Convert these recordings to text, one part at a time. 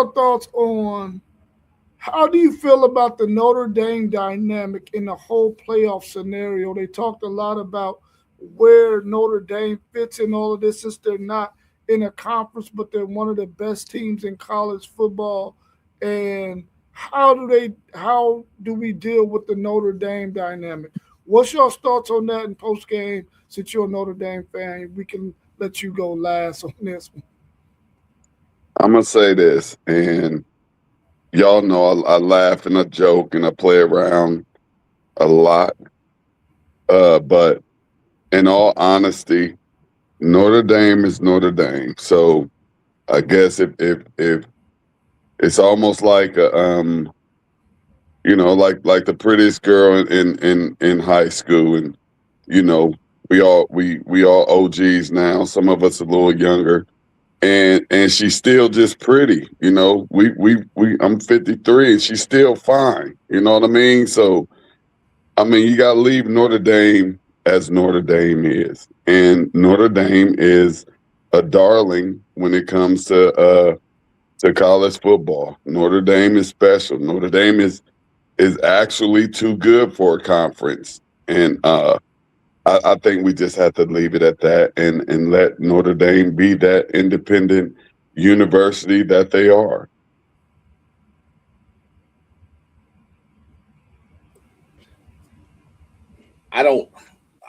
your thoughts on how do you feel about the Notre Dame dynamic in the whole playoff scenario? They talked a lot about where Notre Dame fits in all of this since they're not in a conference, but they're one of the best teams in college football. And how do we deal with the Notre Dame dynamic? What's your thoughts on that in post game? Since you're a Notre Dame fan, we can let you go last on this one. I'm gonna say this, and y'all know I laugh and I joke and I play around a lot. But in all honesty, Notre Dame is Notre Dame. So I guess if it's almost like like the prettiest girl in high school, and you know, we all OGs now. Some of us a little younger, and she's still just pretty. We I'm 53 and she's still fine. You know what I mean? So I mean, you got to leave Notre Dame as Notre Dame is, and Notre Dame is a darling when it comes to college football. Notre Dame is special. Notre Dame is actually too good for a conference, and I think we just have to leave it at that and let Notre Dame be that independent university that they are. I don't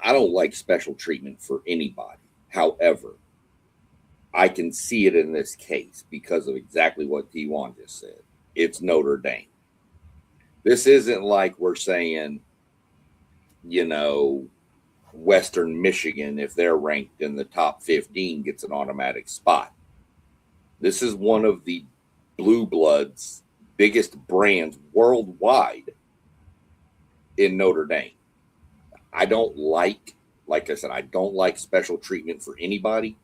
I don't like special treatment for anybody. However, I can see it in this case because of exactly what T1 just said. It's Notre Dame. This isn't like we're saying, you know, Western Michigan, if they're ranked in the top 15, gets an automatic spot. This is one of the blue bloods biggest brands worldwide in Notre Dame. I don't like I said, I don't like special treatment for anybody.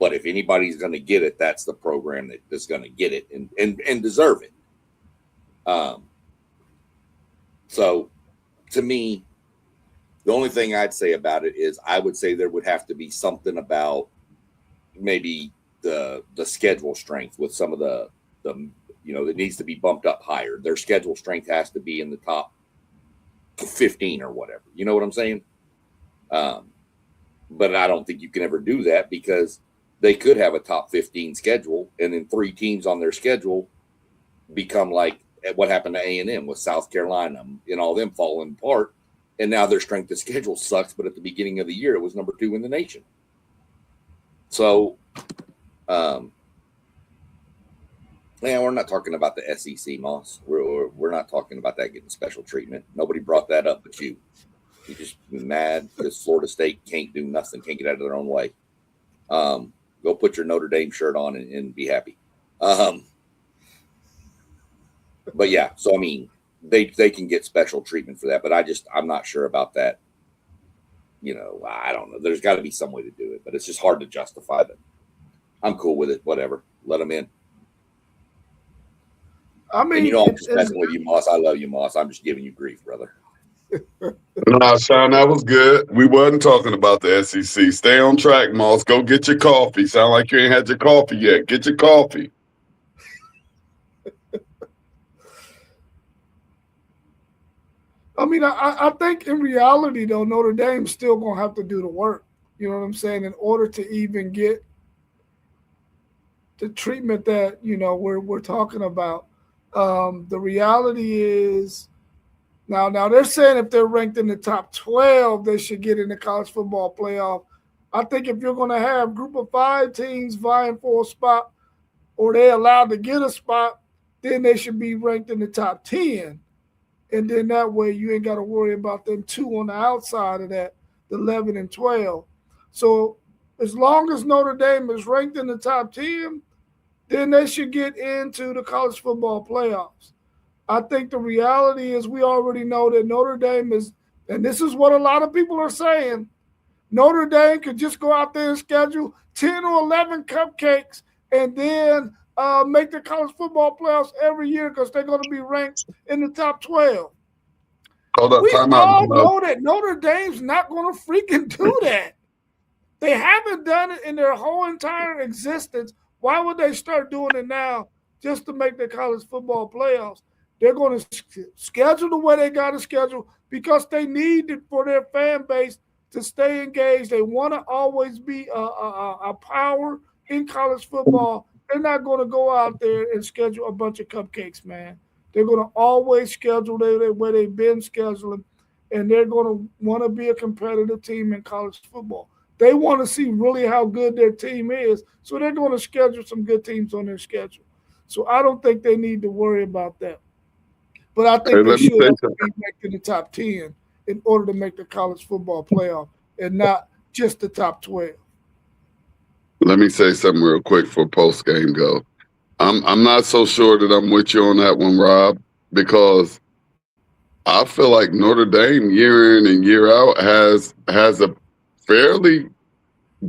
But if anybody's going to get it, that's the program that's going to get it and deserve it. Um, so to me, the only thing I'd say about it is I would say there would have to be something about maybe the schedule strength with some of the that needs to be bumped up higher. Their schedule strength has to be in the top 15 or whatever. You know what I'm saying? Um, but I don't think you can ever do that because they could have a top 15 schedule and then three teams on their schedule become like what happened to A&M with South Carolina and all them falling apart. And now their strength of schedule sucks, but at the beginning of the year, it was number 2 in the nation. So, um, man, we're not talking about the SEC, Moss. We're not talking about that getting special treatment. Nobody brought that up but you. You just mad because Florida State can't do nothing, can't get out of their own way. Go put your Notre Dame shirt on and be happy. Um, but yeah, so I mean, they can get special treatment for that, but I'm not sure about that. I don't know. There's got to be some way to do it, but it's just hard to justify that. I'm cool with it. Whatever, let them in. I And mean, I'm just messing with you, Moss. I love you, Moss. I'm just giving you grief, brother. No, Sean, that was good. We wasn't talking about the SEC. Stay on track, Moss. Go get your coffee. Sound like you ain't had your coffee yet. Get your coffee. I think in reality though, Notre Dame's still gonna have to do the work. You know what I'm saying? In order to even get the treatment that we're talking about. The reality is now they're saying if they're ranked in the top 12, they should get in the college football playoff. I think if you're going to have group of 5 teams vying for a spot, or they're allowed to get a spot, then they should be ranked in the top 10. And then that way you ain't got to worry about them two on the outside of that, the 11 and 12. So as long as Notre Dame is ranked in the top 10, then they should get into the college football playoffs. I think the reality is we already know that Notre Dame is, and this is what a lot of people are saying, Notre Dame could just go out there and schedule 10 or 11 cupcakes and then make the college football playoffs every year because they're going to be ranked in the top 12. Hold up, We time out. all know that Notre Dame's not going to freaking do that. They haven't done it in their whole entire existence. Why would they start doing it now just to make the college football playoffs. They're going to schedule the way they got to schedule because they need it for their fan base to stay engaged. They want to always be a power in college football. They're not going to go out there and schedule a bunch of cupcakes, man. They're going to always schedule where they've been scheduling, and they're going to want to be a competitive team in college football. They want to see really how good their team is, so they're going to schedule some good teams on their schedule. So I don't think they need to worry about that. But I Hey, think they let me should say be making the top 10 in order to make the college football playoff and not just the top 12. Let me say something real quick for post game go. I'm not so sure that I'm with you on that one, Rob, because I feel like Notre Dame year in and year out has a fairly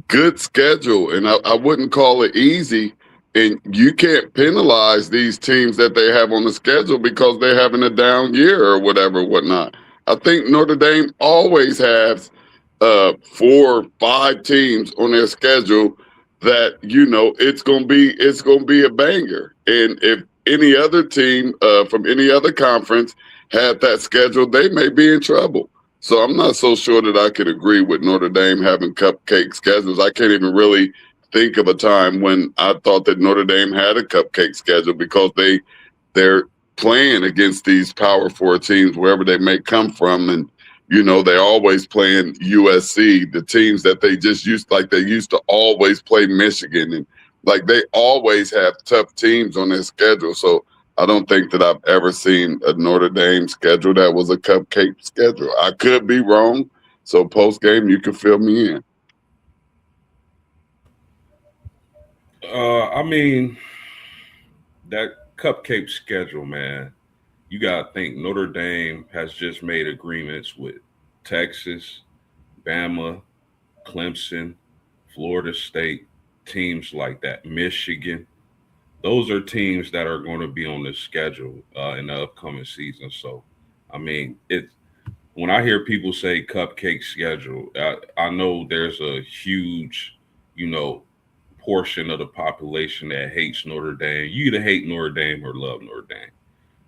good schedule, and I wouldn't call it easy. And you can't penalize these teams that they have on the schedule because they're having a down year or whatever, whatnot. I think Notre Dame always has 4 or 5 teams on their schedule that it's gonna be a banger. And if any other team from any other conference had that schedule, they may be in trouble. So I'm not so sure that I could agree with Notre Dame having cupcake schedules. I can't even really think of a time when I thought that Notre Dame had a cupcake schedule because they're playing against these Power Four teams wherever they may come from, and they're always playing USC, the teams that they just they used to always play Michigan, and like they always have tough teams on their schedule. So I don't think that I've ever seen a Notre Dame schedule that was a cupcake schedule. I could be wrong. So post game, you can fill me in. I mean, that cupcake schedule, man. You gotta think Notre Dame has just made agreements with Texas, Bama, Clemson, Florida State, teams like that, Michigan. Those are teams that are going to be on the schedule in the upcoming season. So, I mean, it. When I hear people say cupcake schedule, I know there's a huge, you know, portion of the population that hates Notre Dame. You either hate Notre Dame or love Notre Dame.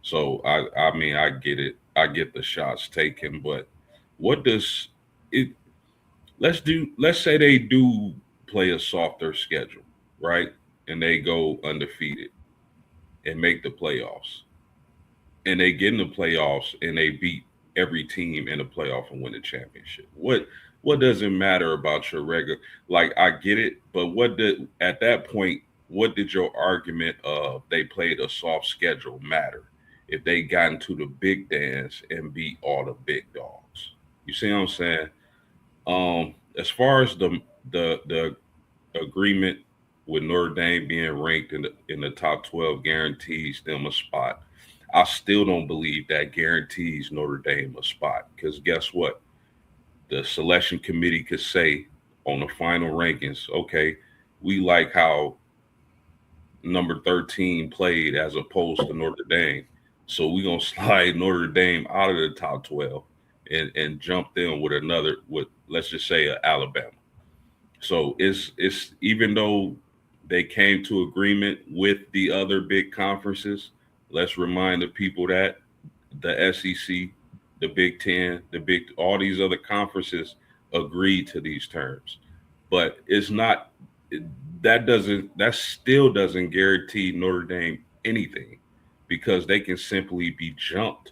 So I mean, I get it. I get the shots taken, but what does it? Let's say they do play a softer schedule, right? And they go undefeated and make the playoffs, and they get in the playoffs and they beat every team in the playoff and win the championship. What does it matter about your regular? Like I get it, but what did at that point? What did your argument of they played a soft schedule matter if they got into the big dance and beat all the big dogs? You see what I'm saying? As far as the agreement with Notre Dame being ranked in the top 12 guarantees them a spot. I still don't believe that guarantees Notre Dame a spot because guess what? The selection committee could say on the final rankings, okay, we like how number 13 played as opposed to Notre Dame. So we're gonna slide Notre Dame out of the top 12 and jump them with another with let's just say Alabama. So it's even though they came to agreement with the other big conferences, let's remind the people that the SEC, the Big Ten, the big all these other conferences agreed to these terms. But it's not that still doesn't guarantee Notre Dame anything because they can simply be jumped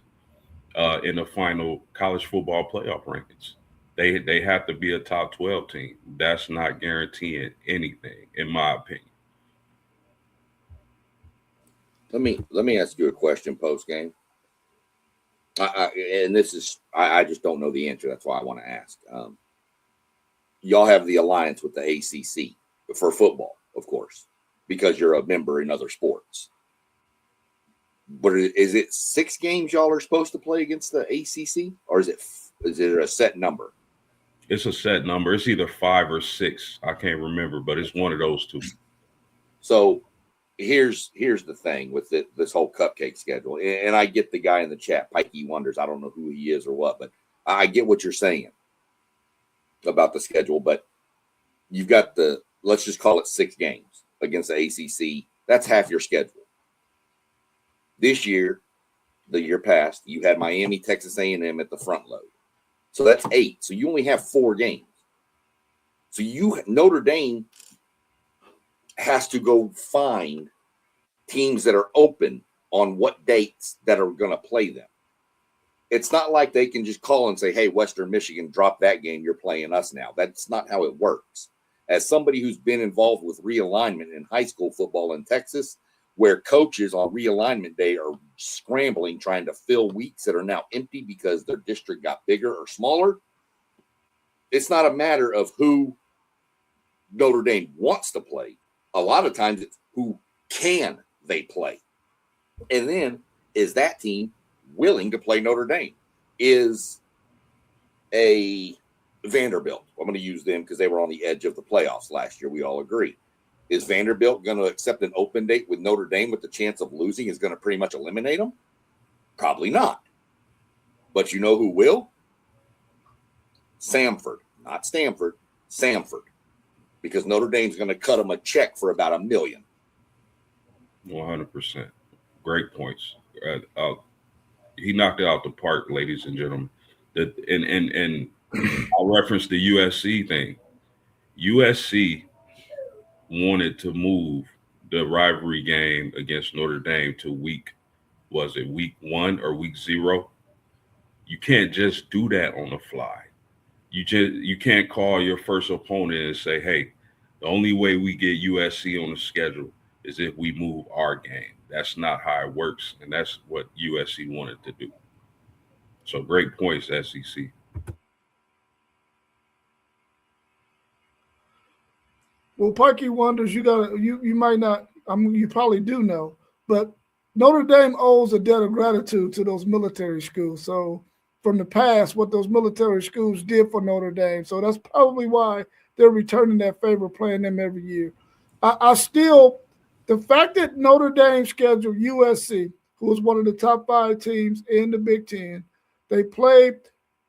in the final college football playoff rankings. They have to be a top 12 team. That's not guaranteeing anything, in my opinion. Let me ask you a question post game. And this is I just don't know the answer. That's why I want to ask. Y'all have the alliance with the ACC for football, of course, because you're a member in other sports. But is it 6 games y'all are supposed to play against the ACC, or is it a set number? It's a set number. It's either 5 or 6. I can't remember, but it's one of those two. So here's the thing with this whole cupcake schedule, and I get the guy in the chat, Pikey Wonders. I don't know who he is or what, but I get what you're saying about the schedule. But you've got let's just call it 6 games against the ACC. That's half your schedule. This year, the year past, you had Miami, Texas A&M at the front load. So that's 8. So you only have 4 games. So Notre Dame has to go find teams that are open on what dates that are going to play them. It's not like they can just call and say, hey, Western Michigan, drop that game. You're playing us now. That's not how it works. As somebody who's been involved with realignment in high school football in Texas, where coaches on realignment day are scrambling, trying to fill weeks that are now empty because their district got bigger or smaller, it's not a matter of who Notre Dame wants to play. A lot of times it's who can they play. And then is that team willing to play Notre Dame? Is a Vanderbilt, I'm going to use them because they were on the edge of the playoffs last year. We all agree. Is Vanderbilt going to accept an open date with Notre Dame with the chance of losing is going to pretty much eliminate them? Probably not. But you know who will? Samford, not Stanford, Samford. Because Notre Dame's going to cut them a check for about $1 million. 100%. Great points. He knocked it out the park, ladies and gentlemen. And I'll reference the USC thing. USC wanted to move the rivalry game against Notre Dame to week 1 or week 0? You can't just do that on the fly. You can't call your first opponent and say, hey, the only way we get USC on the schedule is if we move our game. That's not how it works, and that's what USC wanted to do. So great points, SEC. Well, Parky wonders, you might not, you probably do know, but Notre Dame owes a debt of gratitude to those military schools. So from the past, what those military schools did for Notre Dame. So that's probably why they're returning that favor, playing them every year. The fact that Notre Dame scheduled USC, who was one of the top 5 teams in the Big Ten, they played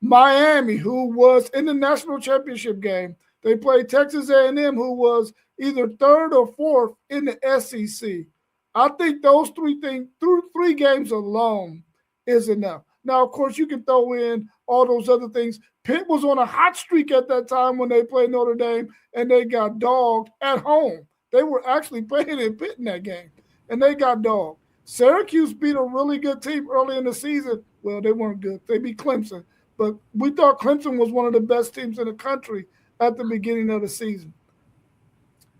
Miami, who was in the national championship game. They played Texas A&M, who was either 3rd or 4th in the SEC. I think those 3 games alone is enough. Now, of course, you can throw in all those other things. Pitt was on a hot streak at that time when they played Notre Dame, and they got dogged at home. They were actually playing in Pitt in that game, and they got dogged. Syracuse beat a really good team early in the season. Well, they weren't good. They beat Clemson. But we thought Clemson was one of the best teams in the country at the beginning of the season.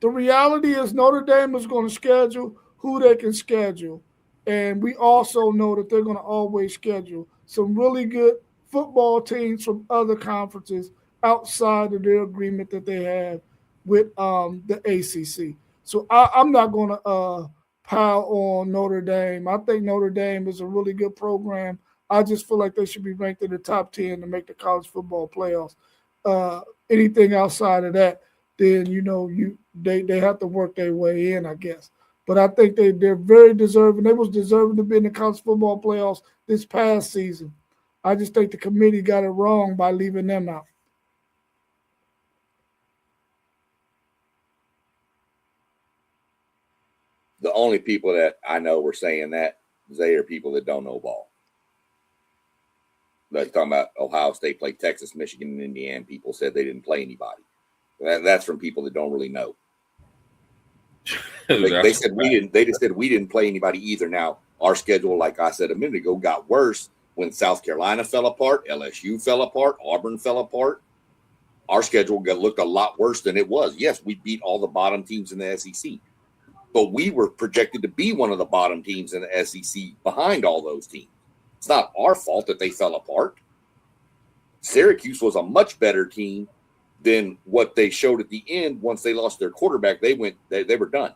The reality is Notre Dame is going to schedule who they can schedule. And we also know that they're going to always schedule some really good football teams from other conferences outside of their agreement that they have with the ACC. So I'm not going to pile on Notre Dame. I think Notre Dame is a really good program. I just feel like they should be ranked in the top 10 to make the college football playoffs. Anything outside of that, then they have to work their way in, I guess. But I think they're very deserving. They was deserving to be in the college football playoffs this past season. I just think the committee got it wrong by leaving them out. The only people that I know were saying that, they are people that don't know ball. Like talking about Ohio State played Texas, Michigan, and Indiana. People said they didn't play anybody. That's from people that don't really know. They said we didn't. They just said we didn't play anybody either. Now our schedule, like I said a minute ago, got worse when South Carolina fell apart, LSU fell apart, Auburn fell apart. Our schedule looked a lot worse than it was. Yes, we beat all the bottom teams in the SEC, but we were projected to be one of the bottom teams in the SEC behind all those teams. It's not our fault that they fell apart. Syracuse was a much better team than what they showed at the end. Once they lost their quarterback, they were done.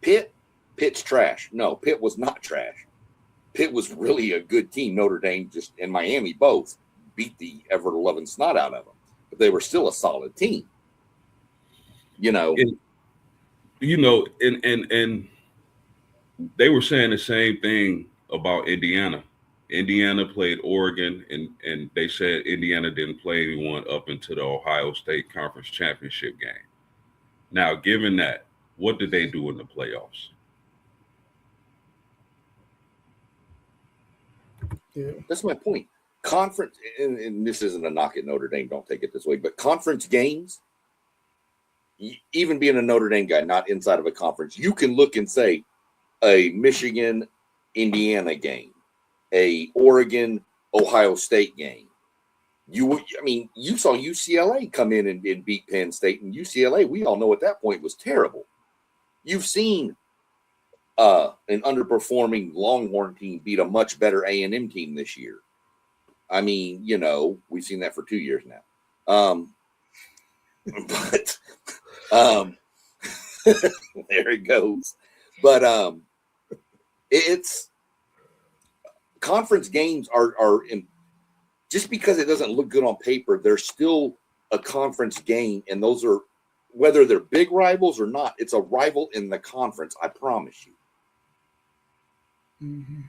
Pitt's trash. No, Pitt was not trash. Pitt was really a good team. Notre Dame and Miami both beat the ever-loving snot out of them, but they were still a solid team. And they were saying the same thing about Indiana. Indiana played Oregon, and they said Indiana didn't play anyone up into the Ohio State Conference Championship game. Now, given that, what did they do in the playoffs? Yeah. That's my point. Conference, and this isn't a knock at Notre Dame, don't take it this way, but conference games, even being a Notre Dame guy, not inside of a conference, you can look and say a Michigan, Indiana game, a Oregon, Ohio State game. You saw UCLA come in and beat Penn State, and UCLA, we all know at that point was terrible. You've seen an underperforming Longhorn team beat a much better A&M team this year. I mean, we've seen that for 2 years now. But there it goes. But it's conference games are in, just because it doesn't look good on paper, they're still a conference game, and those are, whether they're big rivals or not, it's a rival in the conference, I promise you. Mm-hmm.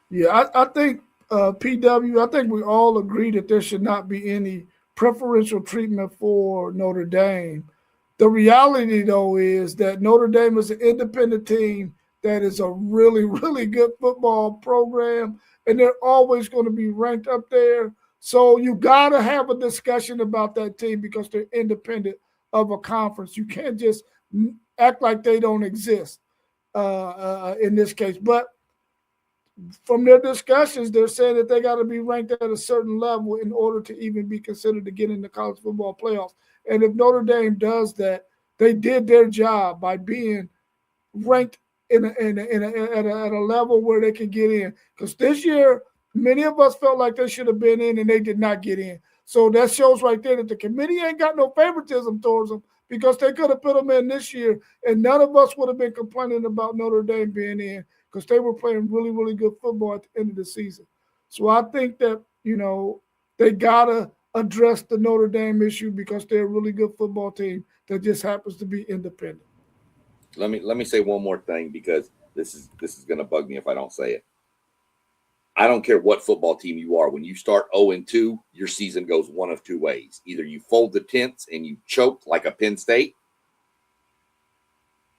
Yeah, I think PW, I think we all agree that there should not be any preferential treatment for Notre Dame. The reality, though, is that Notre Dame is an independent team that is a really, really good football program, and they're always going to be ranked up there. So you got to have a discussion about that team because they're independent of a conference. You can't just act like they don't exist in this case. But from their discussions, they're saying that they got to be ranked at a certain level in order to even be considered to get in the college football playoffs. And if Notre Dame does that, they did their job by being ranked at a level where they can get in. Because this year, many of us felt like they should have been in, and they did not get in. So that shows right there that the committee ain't got no favoritism towards them, because they could have put them in this year, and none of us would have been complaining about Notre Dame being in, because they were playing really, really good football at the end of the season. So I think that, they got to address the Notre Dame issue, because they're a really good football team that just happens to be independent. Let me say one more thing, because this is going to bug me if I don't say it. I don't care what football team you are. When you start 0-2, your season goes one of two ways. Either you fold the tents and you choke like a Penn State,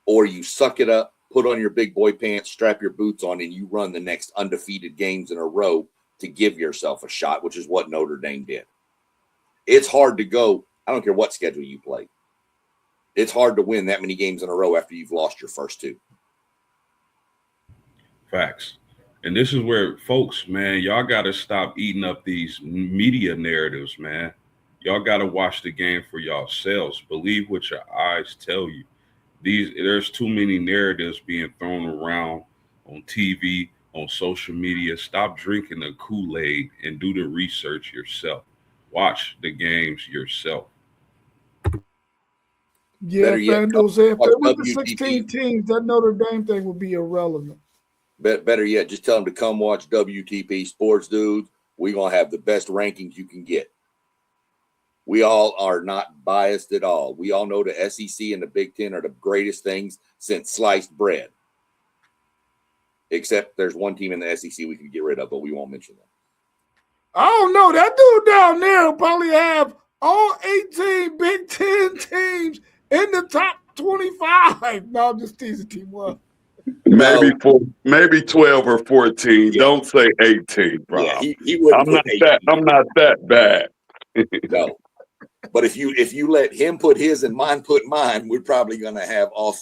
or you suck it up, put on your big boy pants, strap your boots on, and you run the next undefeated games in a row to give yourself a shot, which is what Notre Dame did. It's hard to go. I don't care what schedule you play. It's hard to win that many games in a row after you've lost your first two. Facts. And this is where, folks, man, y'all got to stop eating up these media narratives, man. Y'all got to watch the game for yourselves. Believe what your eyes tell you. There's too many narratives being thrown around on TV, on social media. Stop drinking the Kool-Aid and do the research yourself. Watch the games yourself. Yeah, FanDuel said if there was the 16 teams, that Notre Dame thing would be irrelevant. Better yet, just tell them to come watch WTP Sports, dudes. We're going to have the best rankings you can get. We all are not biased at all. We all know the SEC and the Big Ten are the greatest things since sliced bread. Except there's one team in the SEC we can get rid of, but we won't mention them. I don't know. That dude down there will probably have all 18 Big Ten teams in the top 25. No, I'm just teasing Team One. Maybe 12 or 14. Yeah. Don't say 18, bro. Yeah, he wouldn't. I'm not that bad. No. But if you let him put his and mine put mine, we're probably going to have all